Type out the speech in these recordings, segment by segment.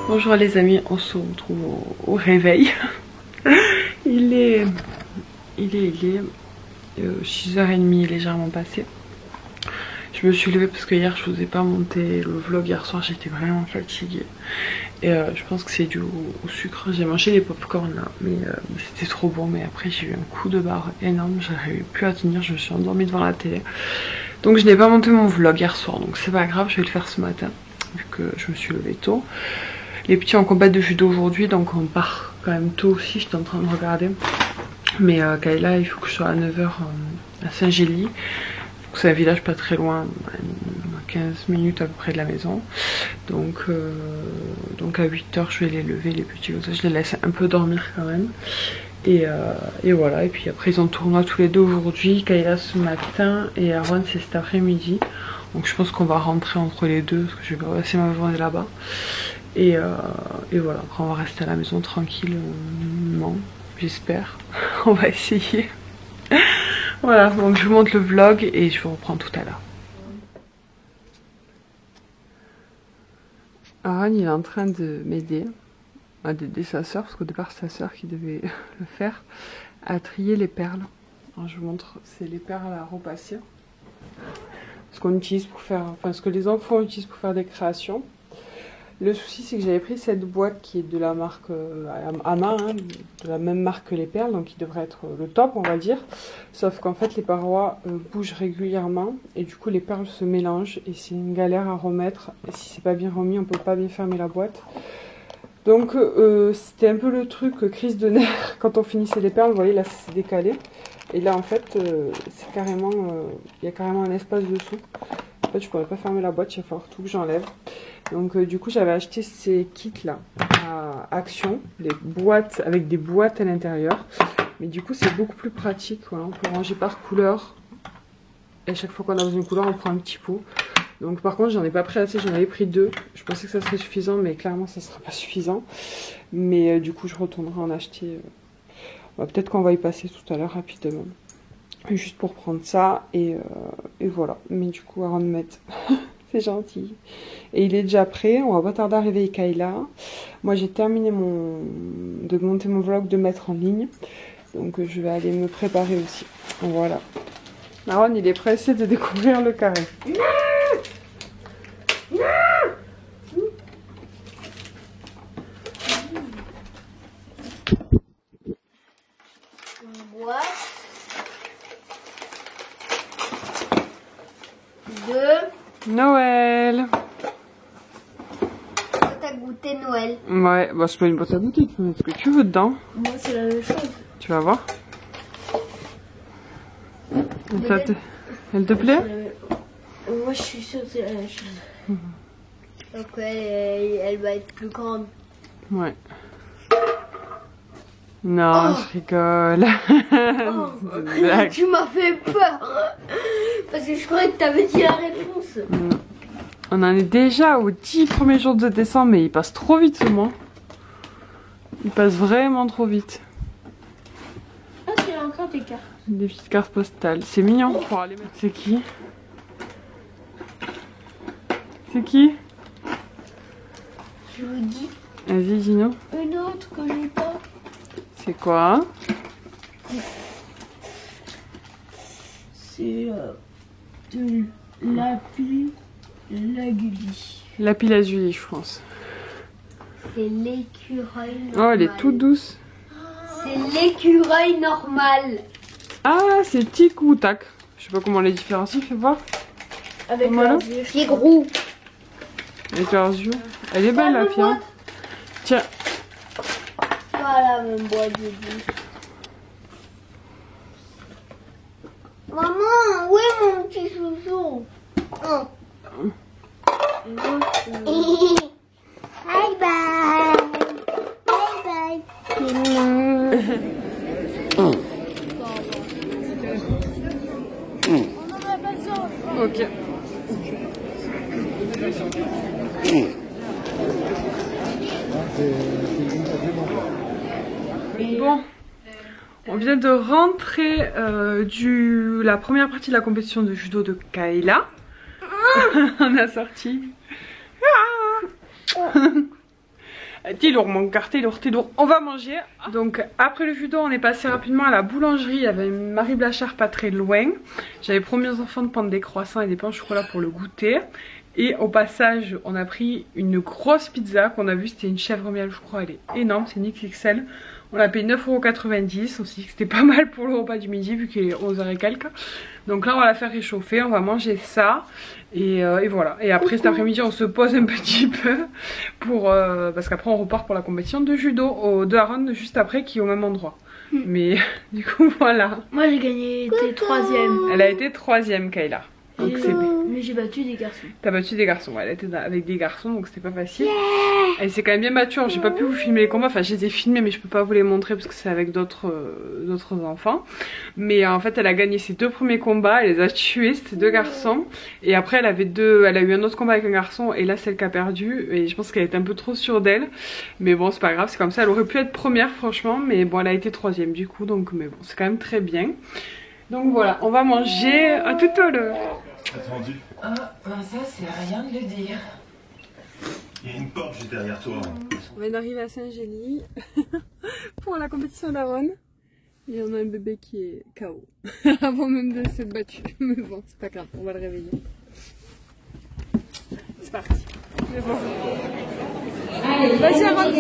Bonjour les amis, on se retrouve au réveil. Il est 6h30 légèrement passé. Je me suis levée parce que hier je vous ai pas monté le vlog. Hier soir j'étais vraiment fatiguée. Et je pense que c'est dû au sucre. J'ai mangé des pop-corn là, mais c'était trop bon. Mais après j'ai eu un coup de barre énorme, j'arrivais plus à tenir, je me suis endormie devant la télé. Donc je n'ai pas monté mon vlog hier soir, donc c'est pas grave, je vais le faire ce matin, vu que je me suis levée tôt. Les petits en combat de judo aujourd'hui, donc on part quand même tôt aussi, j'étais en train de regarder. Mais Kayla, il faut que je sois à 9h à Saint-Gély. C'est un village pas très loin, 15 minutes à peu près de la maison. Donc à 8h je vais les lever, les petits, je les laisse un peu dormir quand même. Et voilà, et puis après ils ont tournoi tous les deux aujourd'hui, Kayla ce matin et Aaron c'est cet après-midi. Donc je pense qu'on va rentrer entre les deux parce que je vais passer ma journée là-bas. Et voilà, après on va rester à la maison tranquillement, j'espère. On va essayer. Voilà, donc je vous montre le vlog et je vous reprends tout à l'heure. Aaron il est en train de m'aider, d'aider sa soeur, parce qu'au départ c'est sa soeur qui devait le faire, à trier les perles. Alors je vous montre, c'est les perles à repasser. Ce qu'on utilise pour faire, enfin ce que les enfants utilisent pour faire des créations. Le souci c'est que j'avais pris cette boîte qui est de la marque Ama, hein, de la même marque que les perles, donc qui devrait être le top on va dire. Sauf qu'en fait les parois bougent régulièrement et du coup les perles se mélangent et c'est une galère à remettre. Et si c'est pas bien remis on peut pas bien fermer la boîte. Donc c'était un peu le truc crise de nerfs quand on finissait les perles, vous voyez là c'est décalé. Et là en fait c'est carrément, il y a carrément un espace dessous. En fait je pourrais pas fermer la boîte, il va falloir tout que j'enlève. Donc du coup j'avais acheté ces kits là à Action, les boîtes avec des boîtes à l'intérieur. Mais du coup c'est beaucoup plus pratique, voilà, on peut ranger par couleur. Et à chaque fois qu'on a besoin de couleur on prend un petit pot. Donc par contre j'en ai pas pris assez, j'en avais pris 2. Je pensais que ça serait suffisant mais clairement ça sera pas suffisant. Mais du coup je retournerai en acheter. Peut-être qu'on va y passer tout à l'heure rapidement. Juste pour prendre ça et voilà. Mais du coup Aaron m'aide. C'est gentil. Et il est déjà prêt, on va pas tarder à réveiller Kayla. Moi j'ai terminé de monter mon vlog, de mettre en ligne. Donc je vais aller me préparer aussi. Voilà. Aaron il est pressé de découvrir le carré. Une boîte de Noël. boîte à goûter Noël. Ouais, bah c'est pas une boîte à goûter, tu peux mettre ce que tu veux dedans. Moi c'est la même chose. Tu vas voir. Elle te plaît? Moi je suis sûre que c'est la même chose. Donc elle va être plus grande. Ouais. Non, je rigole. Oh, tu m'as fait peur. Parce que je croyais que tu avais dit la réponse. On en est déjà aux 10 premiers jours de décembre, mais il passe trop vite ce mois. Il passe vraiment trop vite. Ah, tu as encore des cartes. Des petites cartes postales. C'est mignon pour aller mettre. C'est qui? C'est qui? Je vous dis. Vas-y, dis-nous. Une autre que j'ai pas. C'est quoi? C'est de lapis lazuli. Lapis lazuli, je pense. C'est l'écureuil normal. Oh, elle est toute douce. C'est l'écureuil normal. Ah, c'est tic ou tac. Je sais pas comment on les différencie, fais voir. Avec Voilà. leurs yeux. Qui est gros. Avec leurs yeux. Elle est belle la fille. Hein. Tiens. Pas la même boîte de bouche. Maman, où est mon petit chouchou? Oh. Bye bye. Bye bye. Ok. Bon, on vient de rentrer la première partie de la compétition de judo de Kayla. On a sorti. T'es lourd mon cœur, t'es lourd, t'es lourd. On va manger. Donc après le judo on est passé rapidement à la boulangerie. Il y avait une Marie Blachard pas très loin. J'avais promis aux enfants de prendre des croissants et des pains au chocolat pour le goûter. Et au passage on a pris une grosse pizza qu'on a vue, c'était une chèvre miel je crois, elle est énorme, c'est une XXL. On a payé 9,90 €, on s'est dit que c'était pas mal pour le repas du midi vu qu'il est 11 h et quelques. Donc là on va la faire réchauffer, on va manger ça et voilà. Et après cet après-midi on se pose un petit peu pour parce qu'après on repart pour la compétition de judo de Aaron juste après qui est au même endroit. Mais du coup voilà. Moi j'ai gagné, t'es 3ème. Elle a été 3ème Kayla. Donc c'est bien. Mais j'ai battu des garçons. T'as battu des garçons, ouais, elle était avec des garçons donc c'était pas facile. Elle s'est quand même bien battue, j'ai pas pu vous filmer les combats, enfin je les ai filmés mais je peux pas vous les montrer parce que c'est avec d'autres enfants. Mais en fait elle a gagné ses 2 premiers combats, elle les a tués, c'était 2 garçons. Et après elle a eu un autre combat avec un garçon et là c'est elle qui a perdu. Et je pense qu'elle était un peu trop sûre d'elle. Mais bon c'est pas grave, c'est comme ça, elle aurait pu être première franchement. Mais bon elle a été 3ème du coup, donc mais bon c'est quand même très bien. Donc voilà, on va manger à tout à l'heure. Attendu. Ah, ben ça c'est rien de le dire. Il y a une porte juste derrière toi. On vient d'arriver à Saint-Gély pour la compétition d'Aaron. Et on a un bébé qui est KO avant même de s'être battu. Mais bon, c'est pas grave, on va le réveiller. C'est parti. Mais bon. Allez, vas-y Aaron.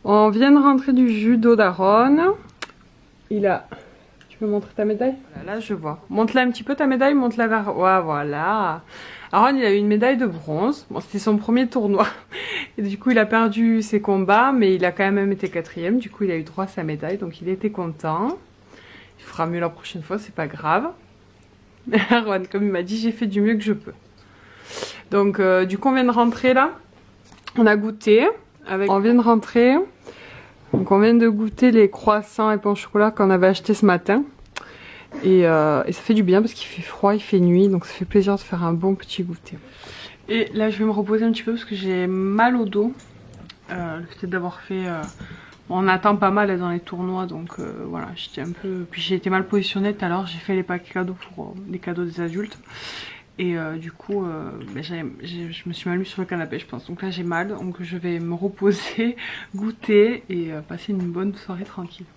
On vient de rentrer du judo d'Aaron. Il a... Tu peux montrer ta médaille? Voilà, là je vois. Montre-la un petit peu ta médaille, montre-la vers... Ouais, voilà. Aaron il a eu une médaille de bronze. Bon c'était son premier tournoi. Et du coup il a perdu ses combats. Mais il a quand même été 4ème. Du coup il a eu droit à sa médaille. Donc il était content. Il fera mieux la prochaine fois, c'est pas grave. Aaron comme il m'a dit j'ai fait du mieux que je peux. Donc du coup on vient de rentrer là. On a goûté. On vient de rentrer. Donc on vient de goûter les croissants et pain au chocolat qu'on avait acheté ce matin. Et ça fait du bien parce qu'il fait froid, il fait nuit. Donc ça fait plaisir de faire un bon petit goûter. Et là je vais me reposer un petit peu parce que j'ai mal au dos. Le fait d'avoir fait... on attend pas mal dans les tournois. Donc voilà, j'étais un peu... Puis j'ai été mal positionnée tout à l'heure. J'ai fait les paquets cadeaux pour les cadeaux des adultes. Et du coup, je me suis mal mise sur le canapé, je pense. Donc là, j'ai mal. Donc je vais me reposer, goûter et passer une bonne soirée tranquille.